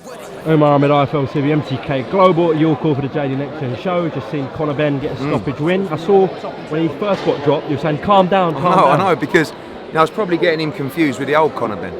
UMAR, AHMED, IFL, CV, MTK Global, your call for the JD Nxtgen show. Just seen Conor Benn get a stoppage win. I saw when he first got dropped, you were saying, calm down, calm down. I know, because I was probably getting him confused with the old Conor Benn.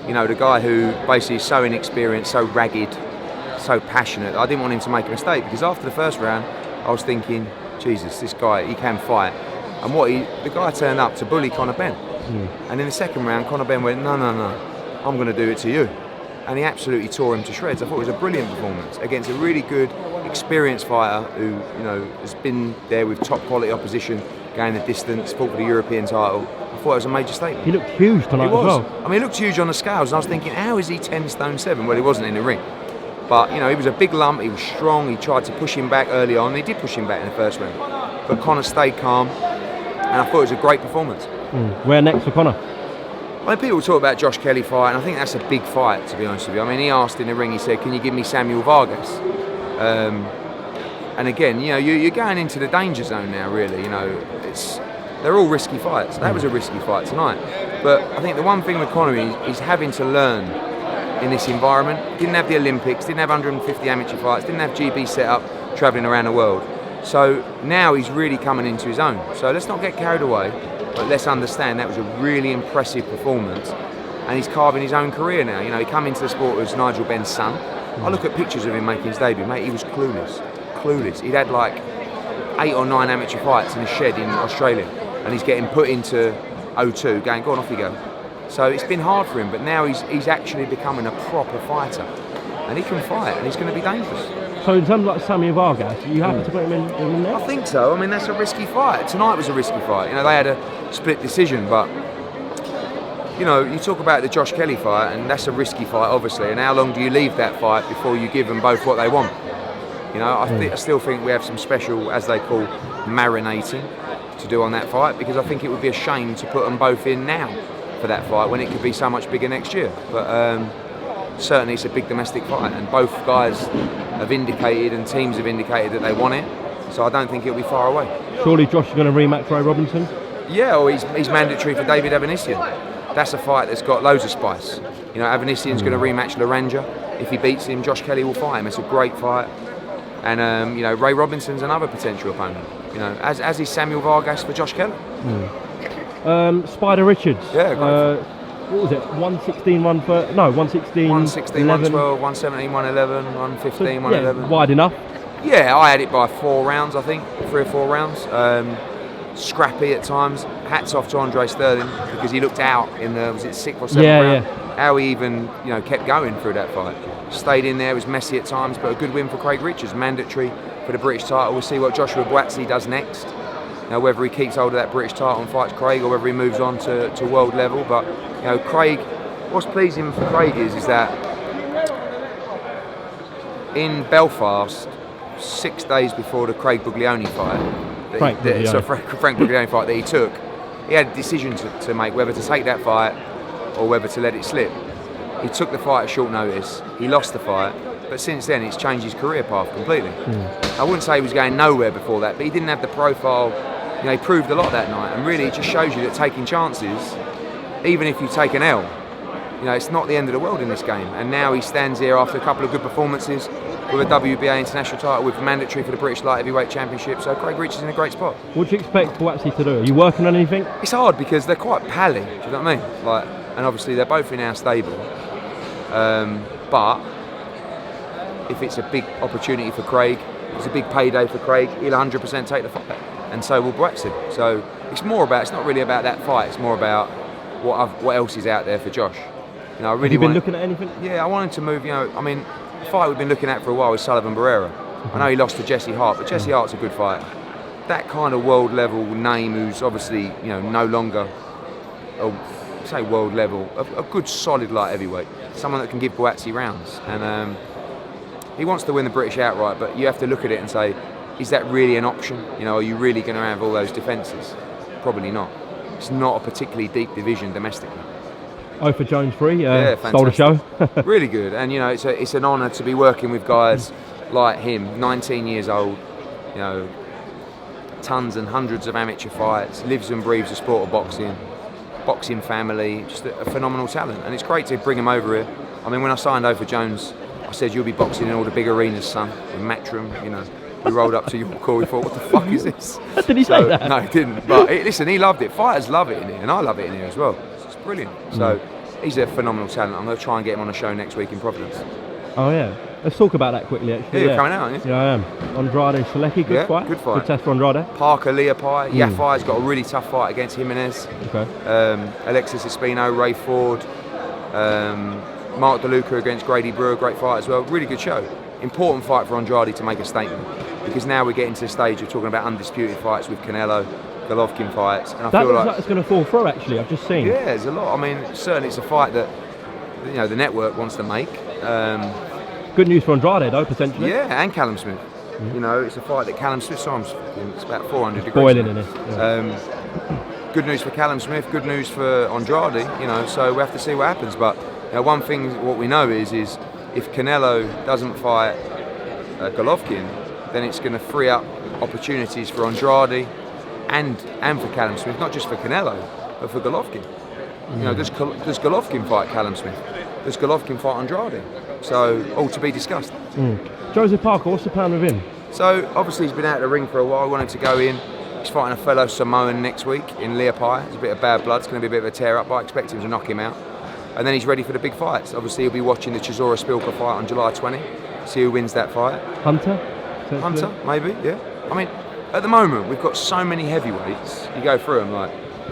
You know, the guy who basically is so inexperienced, so ragged, so passionate. I didn't want him to make a mistake, because after the first round, I was thinking, Jesus, this guy, he can fight. And the guy turned up to bully Conor Benn. And in the second round, Conor Benn went, no, I'm going to do it to you. And he absolutely tore him to shreds. I thought it was a brilliant performance against a really good, experienced fighter who, you know, has been there with top quality opposition, going the distance, fought for the European title. I thought it was a major statement. He looked huge tonight as well. I mean, he looked huge on the scales, and I was thinking, how is he 10 stone 7? Well, he wasn't in the ring. But, you know, he was a big lump, he was strong, he tried to push him back early on, he did push him back in the first round. But Conor stayed calm, and I thought it was a great performance. Where next for Conor? I mean, people talk about Josh Kelly fight, and I think that's a big fight, to be honest with you. I mean, he asked in the ring, he said, can you give me Samuel Vargas? And again, you know, you're going into the danger zone now, really. You know, they're all risky fights. That was a risky fight tonight. But I think the one thing with Conor is he's having to learn in this environment. Didn't have the Olympics, didn't have 150 amateur fights, didn't have GB set up, travelling around the world. So now he's really coming into his own. So let's not get carried away, but let's understand that was a really impressive performance, and he's carving his own career now. You know, he come into the sport as Nigel Benn's son. I look at pictures of him making his debut, mate, he was clueless. He'd had like 8 or 9 amateur fights in a shed in Australia, and he's getting put into O2, going, go on, off you go. So it's been hard for him, but now he's actually becoming a proper fighter, and he can fight, and he's going to be dangerous. So in terms of like Samuel Vargas, are you happy to put him in there? I think so. I mean, that's a risky fight. Tonight was a risky fight. You know, they had a split decision, but you know, you talk about the Josh Kelly fight, and that's a risky fight, obviously. And how long do you leave that fight before you give them both what they want? You know, I still think we have some special, as they call, marinating to do on that fight, because I think it would be a shame to put them both in now for that fight when it could be so much bigger next year. But certainly it's a big domestic fight, and both guys have indicated and teams have indicated that they want it, so I don't think it'll be far away. Surely Josh is going to rematch Ray Robinson? Yeah, or he's mandatory for David Avanissian. That's a fight that's got loads of spice. You know, Avanissian's going to rematch Laranja. If he beats him, Josh Kelly will fight him. It's a great fight. And you know, Ray Robinson's another potential opponent. You know, as is Samuel Vargas for Josh Kelly. Spider Richards. Yeah, great. What was it? 116, 130? No, 116, 116, 112, 117, 111, 115, 111. Wide enough? Yeah, I had it by 4 rounds, I think, 3 or 4 rounds. Scrappy at times. Hats off to Andre Sterling, because he looked out in the, was it 6th or 7th round? Yeah. How he even, you know, kept going through that fight. Stayed in there, was messy at times, but a good win for Craig Richards, mandatory for the British title. We'll see what Joshua Buatsi does next. Now, whether he keeps hold of that British title and fights Craig, or whether he moves on to world level. But you know, Craig, what's pleasing for Craig is that in Belfast, 6 days before the Craig Buglioni fight, Frank Buglioni fight that he took, he had a decision to make whether to take that fight or whether to let it slip. He took the fight at short notice. He lost the fight, but since then it's changed his career path completely. I wouldn't say he was going nowhere before that, but he didn't have the profile. You know, he proved a lot that night, and really it just shows you that taking chances, even if you take an L, you know, it's not the end of the world in this game. And now he stands here after a couple of good performances with a WBA international title, with mandatory for the British Light Heavyweight Championship. So Craig Richards is in a great spot. What do you expect Buatsi to do? Are you working on anything? It's hard because they're quite pally. Do you know what I mean? Like, and obviously they're both in our stable. But if it's a big opportunity for Craig, it's a big payday for Craig, he'll 100% take the fight, and so will Buatsi. So it's not really about that fight. It's more about what else is out there for Josh. You know, I really. Have you been looking at anything? Yeah, I wanted to move. You know, I mean, the fight we've been looking at for a while is Sullivan Barrera. I know he lost to Jesse Hart, but Jesse Hart's a good fighter. That kind of world level name, who's obviously, you know, no longer, say world level, a good solid light heavyweight, someone that can give Buatsi rounds, and he wants to win the British outright. But you have to look at it and say, is that really an option? You know, are you really going to have all those defences? Probably not. It's not a particularly deep division domestically. Oh, for Jones free, yeah, stole the show. Really good, and you know, it's an honour to be working with guys like him, 19 years old, you know, tons and hundreds of amateur fights, lives and breathes the sport of boxing family, just a phenomenal talent, and it's great to bring him over here. I mean, when I signed over Jones I said, you'll be boxing in all the big arenas, son, in Matchroom, you know. We rolled up to York Hall, we thought, what the fuck is this? Did he say that? No, he didn't. But listen, he loved it. Fighters love it in here, and I love it in here as well. It's brilliant. So he's a phenomenal talent. I'm going to try and get him on a show next week in Providence. Oh yeah, let's talk about that quickly. Actually, You're coming out, aren't you? Yeah, I am. Andrade Selecki, good fight. Good fight. Good test for Andrade. Parker Leapai, Yafai's got a really tough fight against Jimenez. Okay. Alexis Espino, Ray Ford, Mark DeLuca against Grady Brewer, great fight as well. Really good show. Important fight for Andrade to make a statement, because now we're getting to the stage of talking about undisputed fights with Canelo, Golovkin fights, and I feel like it's going to fall through. Actually, I've just seen. Yeah, there's a lot. I mean, certainly it's a fight that the network wants to make. Good news for Andrade, though, potentially. Yeah, and Callum Smith. You know, it's a fight that Callum Smith. So it's about 400 degrees. Boiling in it. Yeah. Good news for Callum Smith. Good news for Andrade. You know, so we have to see what happens. But one thing, what we know is if Canelo doesn't fight Golovkin, then it's going to free up opportunities for Andrade and for Callum Smith, not just for Canelo, but for Golovkin. You know, does Golovkin fight Callum Smith? Does Golovkin fight Andrade? So, all to be discussed. Joseph Parker, what's the plan with him? So, obviously he's been out of the ring for a while, wanted to go in. He's fighting a fellow Samoan next week in Leapai. It's a bit of bad blood, it's going to be a bit of a tear-up, but I expect him to knock him out. And then he's ready for the big fights. Obviously he'll be watching the Chisora Spilka fight on July 20, see who wins that fight. Hunter, maybe, yeah. I mean, at the moment, we've got so many heavyweights. You go through them, like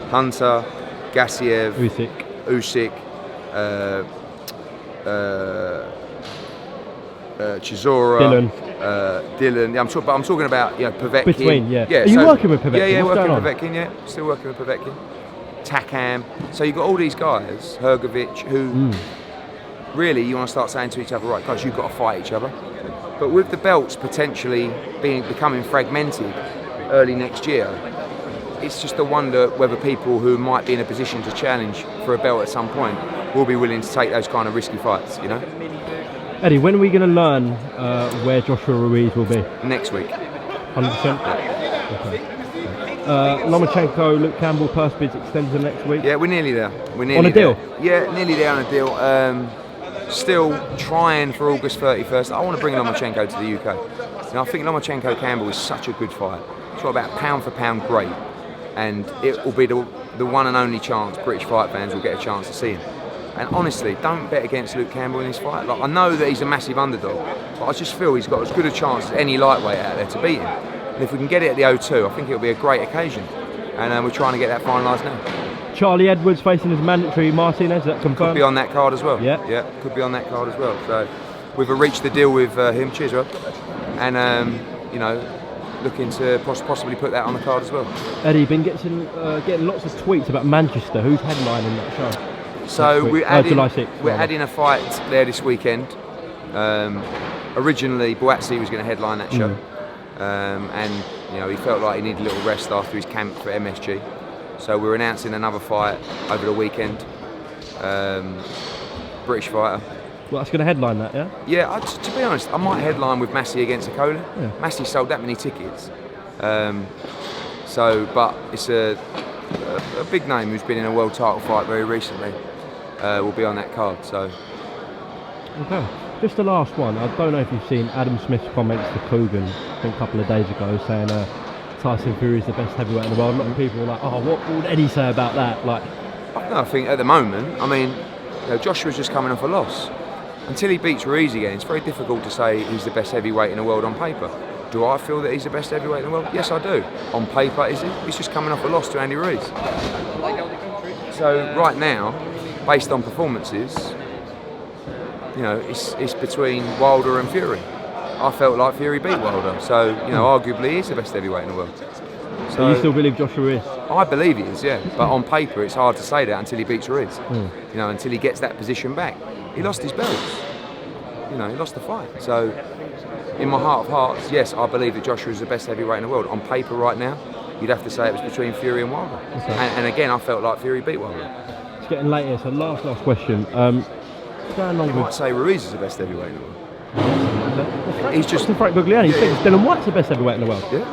Hunter, Gassiev, Usyk, Chisora, Dylan. Yeah, I'm talking about Povetkin. Between, Are you working with Povetkin? Yeah, working with Povetkin. Yeah, still working with Povetkin. Takam. So you've got all these guys, Hergovic, who really you want to start saying to each other, right, guys, you've got to fight each other. But with the belts potentially becoming fragmented early next year, it's just a wonder whether people who might be in a position to challenge for a belt at some point will be willing to take those kind of risky fights, you know? Eddie, when are we going to learn where Joshua Ruiz will be? Next week. 100%? Okay. Loma-Campbell, Luke Campbell, purse bids extended to next week? Yeah, we're nearly there. On a deal? Yeah, nearly there on a deal. Still trying for August 31st. I want to bring Lomachenko to the UK. I think Lomachenko-Campbell is such a good fight. It's all about pound for pound great. And it will be the one and only chance British fight fans will get a chance to see him. And honestly, don't bet against Luke Campbell in this fight. Like, I know that he's a massive underdog, but I just feel he's got as good a chance as any lightweight out there to beat him. And if we can get it at the O2, I think it'll be a great occasion. And we're trying to get that finalised now. Charlie Edwards facing his mandatory Martinez, is that confirmed? Could be on that card as well. Yeah, could be on that card as well. So we've reached the deal with him. Cheers, Rob. And looking to possibly put that on the card as well. Eddie, been getting lots of tweets about Manchester. Who's headlining that show? So we're adding, July 6th, we're adding a fight there this weekend. Originally, Buatsi was going to headline that show, and he felt like he needed a little rest after his camp for MSG. So we're announcing another fight over the weekend. British fighter. Well, that's going to headline that, yeah? Yeah, to be honest, I might headline with Massey against Akola. Yeah. Massey sold that many tickets. But it's a big name who's been in a world title fight very recently. Will be on that card. So. Okay. Just the last one. I don't know if you've seen Adam Smith's comments to Coogan, I think a couple of days ago, saying Tyson Fury is the best heavyweight in the world. A lot of people were like, "Oh, what would Eddie say about that?" Like, I think at the moment, Joshua's just coming off a loss. Until he beats Ruiz again, it's very difficult to say he's the best heavyweight in the world on paper. Do I feel that he's the best heavyweight in the world? Yes, I do. On paper, is he? He's just coming off a loss to Andy Ruiz. So right now, based on performances, it's between Wilder and Fury. I felt like Fury beat Wilder, so arguably he's the best heavyweight in the world. So you still believe Joshua is? I believe he is, yeah. But on paper, it's hard to say that until he beats Ruiz. Until he gets that position back. He lost his belts. He lost the fight. So, in my heart of hearts, yes, I believe that Joshua is the best heavyweight in the world. On paper, right now, you'd have to say it was between Fury and Wilder. Okay. And again, I felt like Fury beat Wilder. It's getting late here, so last question. You might say Ruiz is the best heavyweight in the world. He's just Frank Bugliani. He thinks Dylan White's the best heavyweight in the world. Yeah.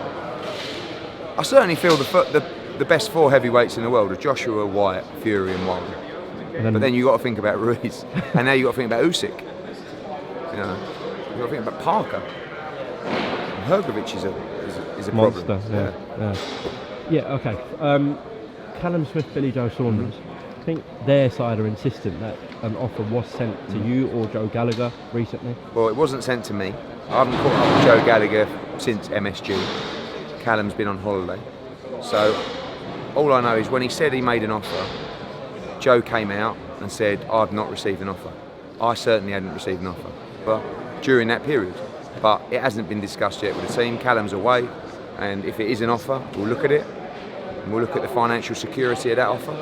I certainly feel the best four heavyweights in the world are Joshua, White, Fury, and Wilder. But then you got to think about Ruiz, and now you got to think about Usyk. You know, you've got to think about Parker. Hergovich is a Monster. problem. Yeah. Okay. Callum Smith, Billy Joe Saunders. I think their side are insistent that an offer was sent to you or Joe Gallagher recently. Well, it wasn't sent to me. I haven't caught up with Joe Gallagher since MSG. Callum's been on holiday. So all I know is when he said he made an offer, Joe came out and said, I've not received an offer. I certainly hadn't received an offer. But during that period. But it hasn't been discussed yet with the team. Callum's away, and if it is an offer, we'll look at it. And we'll look at the financial security of that offer,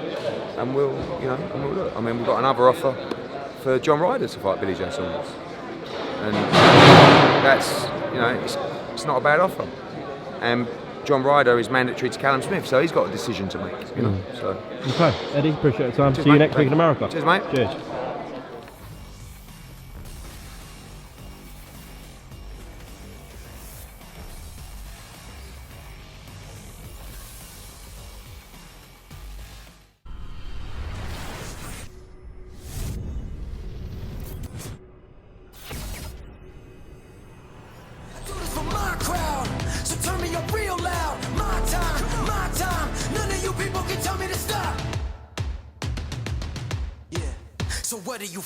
and we'll look. I mean, we've got another offer for John Ryder to fight Billy Joe Saunders, and that's, it's not a bad offer. And John Ryder is mandatory to Callum Smith, so he's got a decision to make. So. Okay, Eddie, appreciate the time. Cheers, See you mate. next week in America. Cheers, mate. Cheers. For my crowd, so turn me up real loud. My time, none of you people can tell me to stop. Yeah, so what are you